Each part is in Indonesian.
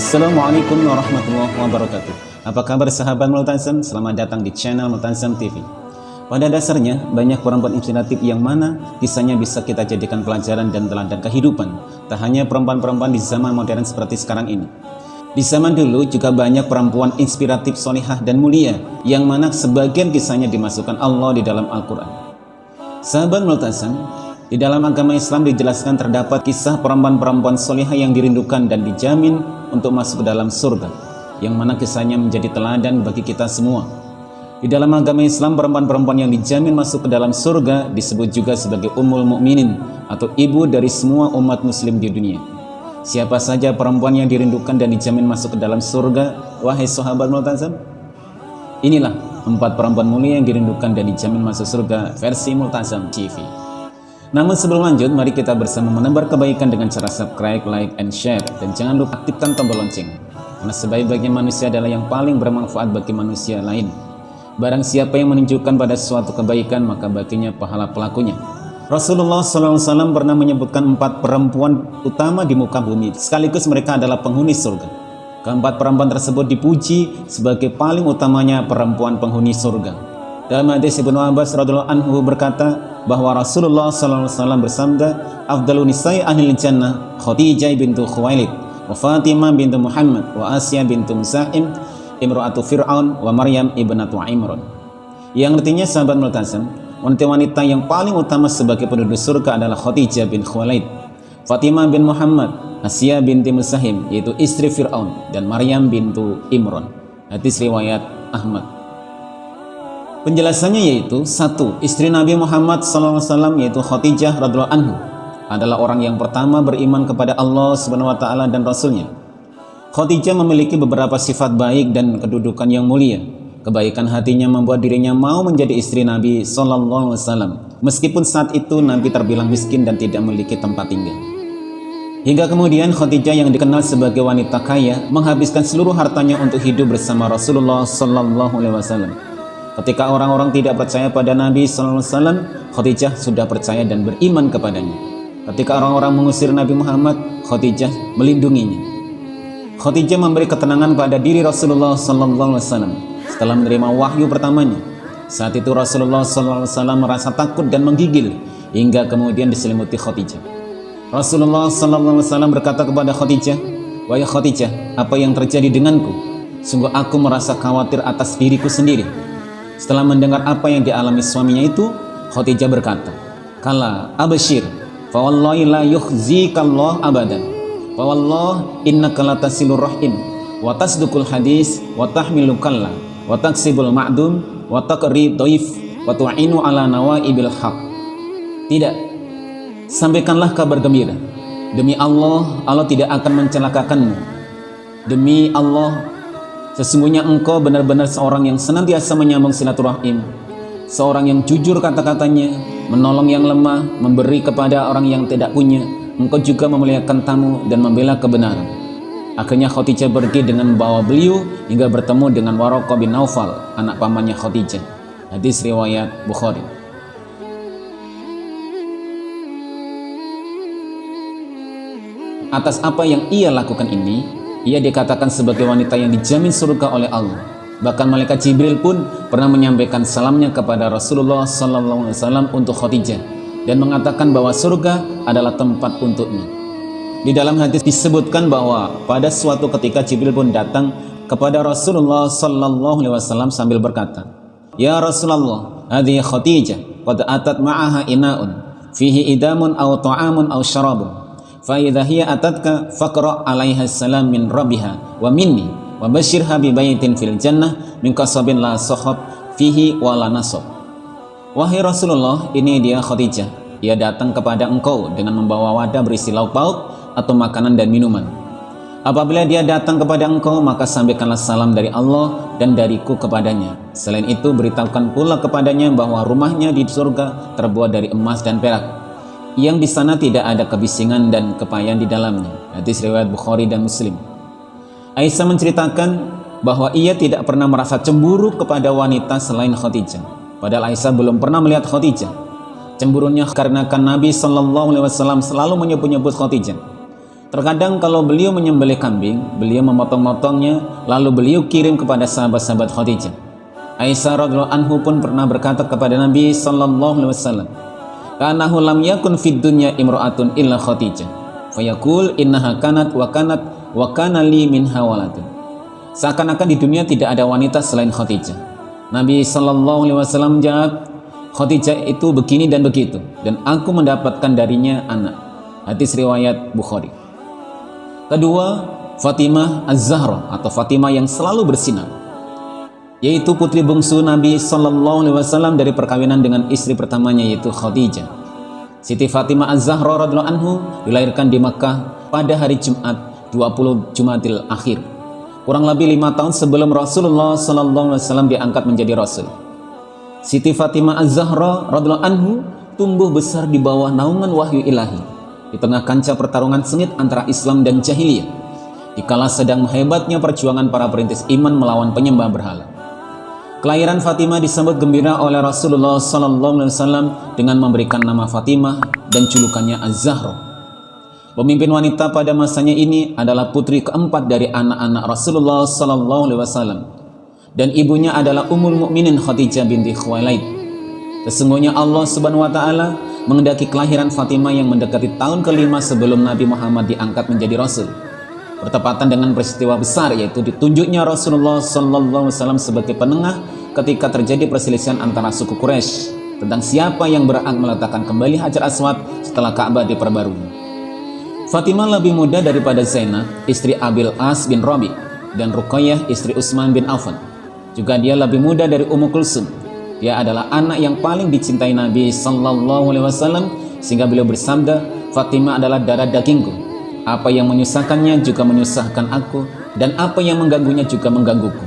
Assalamualaikum warahmatullahi wabarakatuh. Apa kabar sahabat Multazam? Selamat datang di channel Multazam TV. Pada dasarnya, banyak perempuan inspiratif yang mana kisahnya bisa kita jadikan pelajaran dan teladan kehidupan. Tak hanya perempuan-perempuan di zaman modern seperti sekarang ini. Di zaman dulu juga banyak perempuan inspiratif, solihah dan mulia, yang mana sebagian kisahnya dimasukkan Allah di dalam Al-Quran. Sahabat Multazam, di dalam agama Islam dijelaskan terdapat kisah perempuan-perempuan solihah yang dirindukan dan dijamin untuk masuk ke dalam surga, yang mana kisahnya menjadi teladan bagi kita semua. Di dalam agama Islam, perempuan-perempuan yang dijamin masuk ke dalam surga disebut juga sebagai Ummul Mukminin atau ibu dari semua umat muslim di dunia. Siapa saja perempuan yang dirindukan dan dijamin masuk ke dalam surga, wahai sahabat Multazam? Inilah 4 perempuan mulia yang dirindukan dan dijamin masuk surga versi Multazam TV. Namun sebelum lanjut, mari kita bersama menebar kebaikan dengan cara subscribe, like, and share. Dan jangan lupa aktifkan tombol lonceng, karena sebaik-baiknya manusia adalah yang paling bermanfaat bagi manusia lain. Barang siapa yang menunjukkan pada suatu kebaikan, maka baginya pahala pelakunya. Rasulullah SAW pernah menyebutkan 4 perempuan utama di muka bumi, sekaligus mereka adalah penghuni surga. Keempat perempuan tersebut dipuji sebagai paling utamanya perempuan penghuni surga. Dalam hadis Ibnu Abbas radhiyallahu anhu berkata bahwa Rasulullah SAW bersabda, "Afdalun nisa'i ahlil jannah Khadijah bintu Khuwailid, wa Fatimah bintu Muhammad, wa Asya bintu Musa'im, imra'atu Fir'aun, wa Maryam ibnatu Imran." Yang artinya, sahabat Multazam, wanita-wanita yang paling utama sebagai penduduk surga adalah Khadijah bin Khuwailid, Fatimah bin Muhammad, Asya binti Musa'im yaitu istri Fir'aun, dan Maryam bintu Imran. Hadis riwayat Ahmad. Penjelasannya yaitu 1. Istri Nabi Muhammad SAW yaitu Khadijah radhiyallahu anhu adalah orang yang pertama beriman kepada Allah Subhanahu wa taala dan Rasulnya. Khadijah memiliki beberapa sifat baik dan kedudukan yang mulia. Kebaikan hatinya membuat dirinya mau menjadi istri Nabi SAW, meskipun saat itu Nabi terbilang miskin dan tidak memiliki tempat tinggal. Hingga kemudian Khadijah yang dikenal sebagai wanita kaya menghabiskan seluruh hartanya untuk hidup bersama Rasulullah SAW. Ketika orang-orang tidak percaya pada Nabi SAW, Khadijah sudah percaya dan beriman kepadanya. Ketika orang-orang mengusir Nabi Muhammad, Khadijah melindunginya. Khadijah memberi ketenangan pada diri Rasulullah SAW setelah menerima wahyu pertamanya. Saat itu Rasulullah SAW merasa takut dan menggigil, hingga kemudian diselimuti Khadijah. Rasulullah SAW berkata kepada Khadijah, "Wahai Khadijah, apa yang terjadi denganku? Sungguh aku merasa khawatir atas diriku sendiri." Setelah mendengar apa yang dialami suaminya itu, Khadijah berkata, "Kala abshir, fa wallahi la yukhzikallah abadan. Fa wallah innaka latasilur rahim, wa tasduqul hadis, wa tahmilu kalla, wa taksibul ma'dum, wa taqri dhaif, wa tu'inu ala nawaibil haq." Tidak, sampaikanlah kabar gembira. Demi Allah, Allah tidak akan mencelakakanmu. Demi Allah, sesungguhnya engkau benar-benar seorang yang senantiasa menyambung silaturahim, seorang yang jujur kata-katanya, menolong yang lemah, memberi kepada orang yang tidak punya. Engkau juga memuliakan tamu dan membela kebenaran. Akhirnya Khadijah pergi dengan membawa beliau hingga bertemu dengan Waraqah bin Naufal, anak pamannya Khadijah. Hadis riwayat Bukhari. Atas apa yang ia lakukan ini, ia dikatakan sebagai wanita yang dijamin surga oleh Allah. Bahkan malaikat Jibril pun pernah menyampaikan salamnya kepada Rasulullah SAW untuk Khadijah dan mengatakan bahwa surga adalah tempat untuknya. Di dalam hadis disebutkan bahwa pada suatu ketika Jibril pun datang kepada Rasulullah SAW sambil berkata, "Ya Rasulullah, hadhihi Khadijah qad atat ma'aha ina'un fihi idamun aw ta'amun aw syarabun. Fa'idha hiya atatka faqra' alaiha salam min rabbiha wa minni wa basyirha bi baitin fil jannah min kasabin la sahab fihi wa la nasab." Wahai Rasulullah, ini dia Khadijah. Ia datang kepada engkau dengan membawa wadah berisi lauk pauk atau makanan dan minuman. Apabila dia datang kepada engkau, maka sampaikanlah salam dari Allah dan dariku kepadanya. Selain itu, beritahukan pula kepadanya bahwa rumahnya di surga terbuat dari emas dan perak, yang di sana tidak ada kebisingan dan kepayahan di dalamnya. Hadis riwayat Bukhari dan Muslim. Aisyah menceritakan bahwa ia tidak pernah merasa cemburu kepada wanita selain Khadijah. Padahal Aisyah belum pernah melihat Khadijah. Cemburunya karena Nabi SAW selalu menyebut-nyebut Khadijah. Terkadang kalau beliau menyembelih kambing, beliau memotong-motongnya, lalu beliau kirim kepada sahabat-sahabat Khadijah. Aisyah radhiyallahu anhu pun pernah berkata kepada Nabi sallallahu alaihi wasallam, "Kanahu lam yakun fid dunya imra'atun illa Khadijah, fayaqul innaha kanat wa kana li minha waladun." Seakan-akan di dunia tidak ada wanita selain Khadijah. Nabi sallallahu alaihi wasallam menjawab, "Khadijah itu begini dan begitu, dan aku mendapatkan darinya anak." Hadis riwayat Bukhari. Kedua, Fatimah Az-Zahra atau Fatimah yang selalu bersinar, yaitu putri bungsu Nabi sallallahu alaihi wasallam dari perkawinan dengan istri pertamanya yaitu Khadijah. Siti Fatimah Az-Zahra radhiyallahu anhu dilahirkan di Makkah pada hari Jumat 20 Jumadil Akhir, kurang lebih 5 tahun sebelum Rasulullah sallallahu alaihi wasallam diangkat menjadi rasul. Siti Fatimah Az-Zahra radhiyallahu anhu tumbuh besar di bawah naungan wahyu ilahi, di tengah kancah pertarungan sengit antara Islam dan jahiliyah, dikala sedang hebatnya perjuangan para perintis iman melawan penyembah berhala. Kelahiran Fatimah disambut gembira oleh Rasulullah sallallahu alaihi wasallam dengan memberikan nama Fatimah dan julukannya Az-Zahra. Pemimpin wanita pada masanya ini adalah putri keempat dari anak-anak Rasulullah sallallahu alaihi wasallam, dan ibunya adalah Ummul Mukminin Khadijah binti Khuwailid. Sesungguhnya Allah Subhanahu wa taala mengendaki kelahiran Fatimah yang mendekati tahun ke-5 sebelum Nabi Muhammad diangkat menjadi rasul, bertepatan dengan peristiwa besar yaitu ditunjuknya Rasulullah sallallahu alaihi wasallam sebagai penengah ketika terjadi perselisihan antara suku Quraisy tentang siapa yang berhak meletakkan kembali Hajar Aswad setelah Ka'bah diperbarui. Fatimah lebih muda daripada Zainab, istri Abil As bin Rabi, dan Ruqayyah, istri Utsman bin Affan. Juga dia lebih muda dari Ummu Kulsum. Dia adalah anak yang paling dicintai Nabi sallallahu alaihi wasallam, sehingga beliau bersabda, "Fatimah adalah darah dagingku. Apa yang menyusahkannya juga menyusahkan aku, dan apa yang mengganggunya juga menggangguku."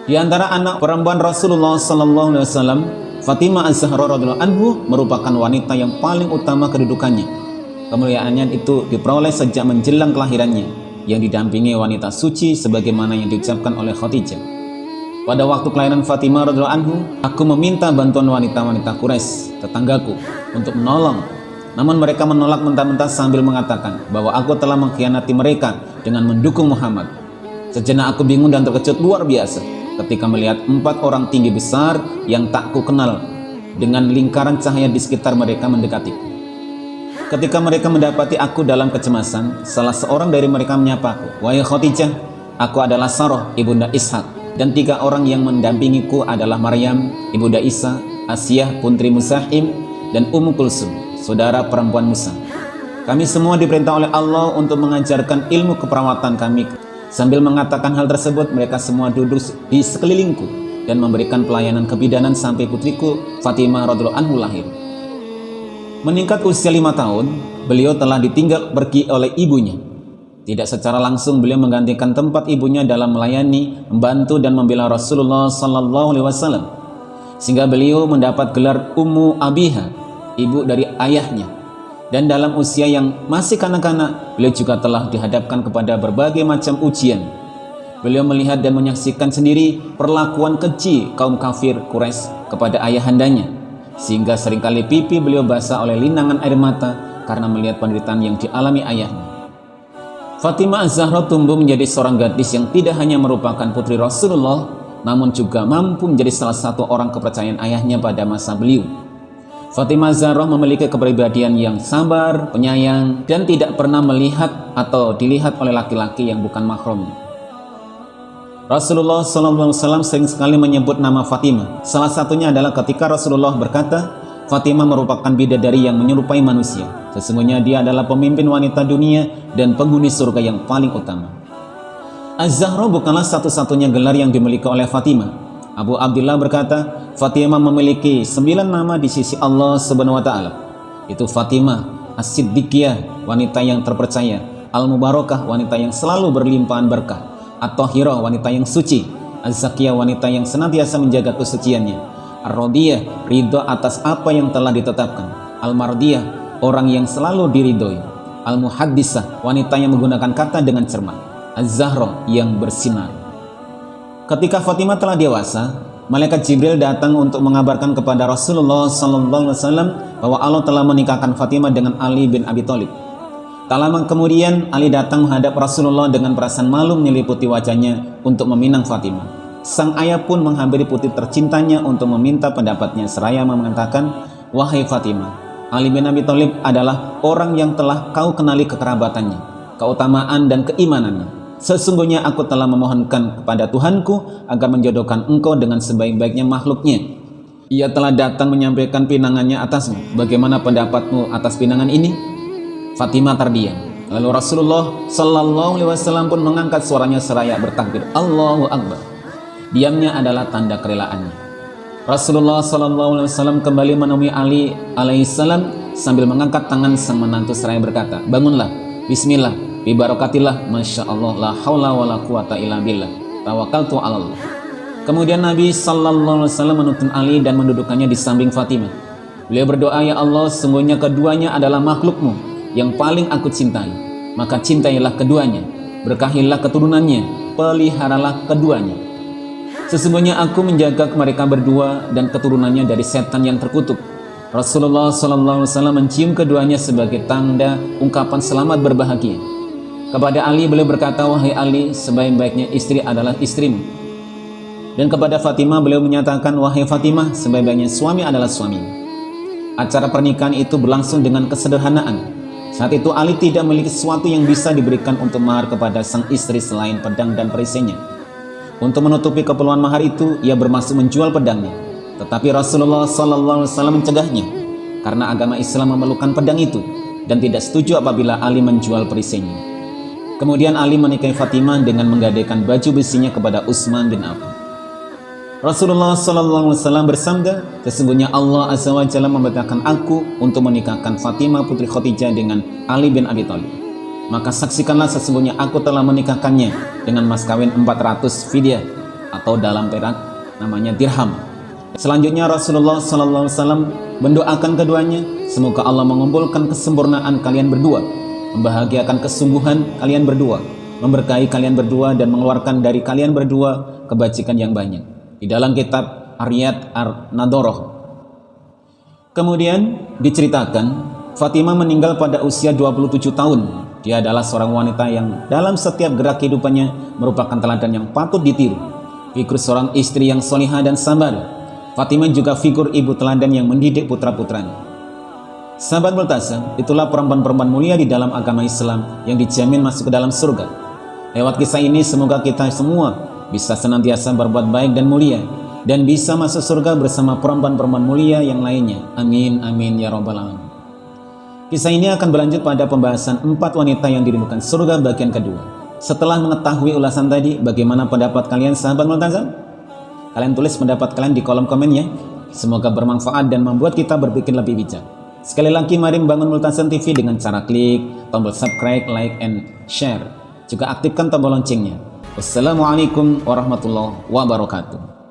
Di antara anak perempuan Rasulullah sallallahu alaihi wasallam, Fatimah Az-Zahra radhiyallahu anhu merupakan wanita yang paling utama kedudukannya. Kemuliaannya itu diperoleh sejak menjelang kelahirannya, yang didampingi wanita suci sebagaimana yang diucapkan oleh Khadijah. Pada waktu kelahiran Fatimah radhiyallahu anhu, aku meminta bantuan wanita-wanita Quraisy, tetanggaku, untuk menolong. Namun mereka menolak mentah-mentah sambil mengatakan bahwa aku telah mengkhianati mereka dengan mendukung Muhammad. Sejenak aku bingung dan terkejut luar biasa ketika melihat 4 orang tinggi besar yang tak ku kenal dengan lingkaran cahaya di sekitar mereka mendekatiku. Ketika mereka mendapati aku dalam kecemasan, salah seorang dari mereka menyapaku, "Wahai Khadijah, aku adalah Sarah, ibunda Ishak, dan 3 orang yang mendampingiku adalah Maryam, ibunda Isa, Asiyah, putri Musahim, dan Ummu Kulsum, saudara perempuan Musa. Kami semua diperintah oleh Allah untuk mengajarkan ilmu keperawatan kami." Sambil mengatakan hal tersebut, mereka semua duduk di sekelilingku dan memberikan pelayanan kebidanan sampai putriku Fatimah radhiyallahu anhu lahir. Meningkat usia 5 tahun, beliau telah ditinggal pergi oleh ibunya. Tidak secara langsung beliau menggantikan tempat ibunya dalam melayani, membantu dan membela Rasulullah sallallahu alaihi wasallam, sehingga beliau mendapat gelar Ummu Abiha, ibu dari ayahnya. Dan dalam usia yang masih kanak-kanak, beliau juga telah dihadapkan kepada berbagai macam ujian. Beliau melihat dan menyaksikan sendiri perlakuan keji kaum kafir Quraisy kepada ayahandanya, sehingga seringkali pipi beliau basah oleh linangan air mata karena melihat penderitaan yang dialami ayahnya. Fatimah Az-Zahra tumbuh menjadi seorang gadis yang tidak hanya merupakan putri Rasulullah, namun juga mampu menjadi salah satu orang kepercayaan ayahnya pada masa beliau. Fatimah Az-Zahra memiliki kepribadian yang sabar, penyayang, dan tidak pernah melihat atau dilihat oleh laki-laki yang bukan mahramnya. Rasulullah SAW sering sekali menyebut nama Fatimah. Salah satunya adalah ketika Rasulullah berkata, "Fatimah merupakan bidadari yang menyerupai manusia. Sesungguhnya dia adalah pemimpin wanita dunia dan penghuni surga yang paling utama." Az-Zahra bukanlah satu-satunya gelar yang dimiliki oleh Fatimah. Abu Abdullah berkata, Fatimah memiliki 9 nama di sisi Allah Subhanahu wa taala. Itu Fatimah As-Siddiqiyah, wanita yang terpercaya; Al-Mubarakah, wanita yang selalu berlimpahan berkah; At-Tahirah, wanita yang suci; Az-Zakiyah, wanita yang senantiasa menjaga kesuciannya; Ar-Radiyah, ridho atas apa yang telah ditetapkan; Al-Mardiyah, orang yang selalu diridhoi; Al-Muhaddisah, wanita yang menggunakan kata dengan cermat; Az-Zahra, yang bersinar. Ketika Fatimah telah dewasa, malaikat Jibril datang untuk mengabarkan kepada Rasulullah SAW bahwa Allah telah menikahkan Fatimah dengan Ali bin Abi Thalib. Tak lama kemudian Ali datang menghadap Rasulullah dengan perasaan malu menyeliputi wajahnya untuk meminang Fatimah. Sang ayah pun menghampiri putri tercintanya untuk meminta pendapatnya seraya mengatakan, "Wahai Fatimah, Ali bin Abi Thalib adalah orang yang telah kau kenali kekerabatannya, keutamaan dan keimanannya. Sesungguhnya aku telah memohonkan kepada Tuhanku agar menjodohkan engkau dengan sebaik-baiknya makhluknya. Ia telah datang menyampaikan pinangannya atasmu. Bagaimana pendapatmu atas pinangan ini?" Fatimah terdiam. Lalu Rasulullah Sallallahu Alaihi Wasallam pun mengangkat suaranya seraya bertakbir, Allahu Akbar. Diamnya adalah tanda kerelaannya. Rasulullah Sallallahu Alaihi Wasallam kembali menemui Ali alaihissalam sambil mengangkat tangan sang menantu seraya berkata, "Bangunlah, Bismillah, bibarakatillah, Masya Allah, la haula wa la quwata illa billah, tawakkaltu ala Allah." Kemudian Nabi Sallallahu Alaihi Wasallam menuntun Ali dan mendudukkannya di samping Fatimah. Beliau berdoa, "Ya Allah, sungguhnya keduanya adalah makhlukmu yang paling aku cintai, maka cintailah keduanya, berkahilah keturunannya, peliharalah keduanya. Sesungguhnya aku menjaga mereka berdua dan keturunannya dari setan yang terkutuk." Rasulullah SAW mencium keduanya sebagai tanda ungkapan selamat berbahagia. Kepada Ali beliau berkata, "Wahai Ali, sebaik-baiknya istri adalah istrimu." Dan kepada Fatimah beliau menyatakan, "Wahai Fatimah, sebaik-baiknya suami adalah suamimu." Acara pernikahan itu berlangsung dengan kesederhanaan. Saat itu Ali tidak memiliki sesuatu yang bisa diberikan untuk mahar kepada sang istri selain pedang dan perisainya. Untuk menutupi keperluan mahar itu, ia bermaksud menjual pedangnya. Tetapi Rasulullah SAW mencegahnya karena agama Islam memerlukan pedang itu dan tidak setuju apabila Ali menjual perisainya. Kemudian Ali menikahi Fatimah dengan menggadaikan baju besinya kepada Utsman bin Affan. Rasulullah SAW bersabda, "Sesungguhnya Allah Azza wa Jalla memerintahkan aku untuk menikahkan Fatimah putri Khadijah dengan Ali bin Abi Thalib. Maka saksikanlah sesungguhnya aku telah menikahkannya dengan mas kawin 400 fidyah atau dalam perak namanya dirham." Selanjutnya Rasulullah SAW mendoakan keduanya, semoga Allah mengumpulkan kesempurnaan kalian berdua, membahagiakan kesungguhan kalian berdua, memberkahi kalian berdua dan mengeluarkan dari kalian berdua kebajikan yang banyak. Di dalam kitab Aryat Ar-Nadoroh. Kemudian diceritakan Fatimah meninggal pada usia 27 tahun. Dia adalah seorang wanita yang dalam setiap gerak kehidupannya merupakan teladan yang patut ditiru. Figur seorang istri yang solihah dan sabar. Fatimah juga figur ibu teladan yang mendidik putra-putranya. Sahabat Multazam, itulah perempuan-perempuan mulia di dalam agama Islam yang dijamin masuk ke dalam surga. Lewat kisah ini semoga kita semua bisa senantiasa berbuat baik dan mulia dan bisa masuk surga bersama perempuan-perempuan mulia yang lainnya. Amin amin ya rabbal alamin. Kisah ini akan berlanjut pada pembahasan 4 wanita yang dirindukan surga bagian kedua. Setelah mengetahui ulasan tadi, bagaimana pendapat kalian sahabat Multazam? Kalian tulis pendapat kalian di kolom komen ya. Semoga bermanfaat dan membuat kita berpikir lebih bijak. Sekali lagi mari membangun Multazam TV dengan cara klik tombol subscribe, like, and share. Juga aktifkan tombol loncengnya. Wassalamualaikum warahmatullahi wabarakatuh.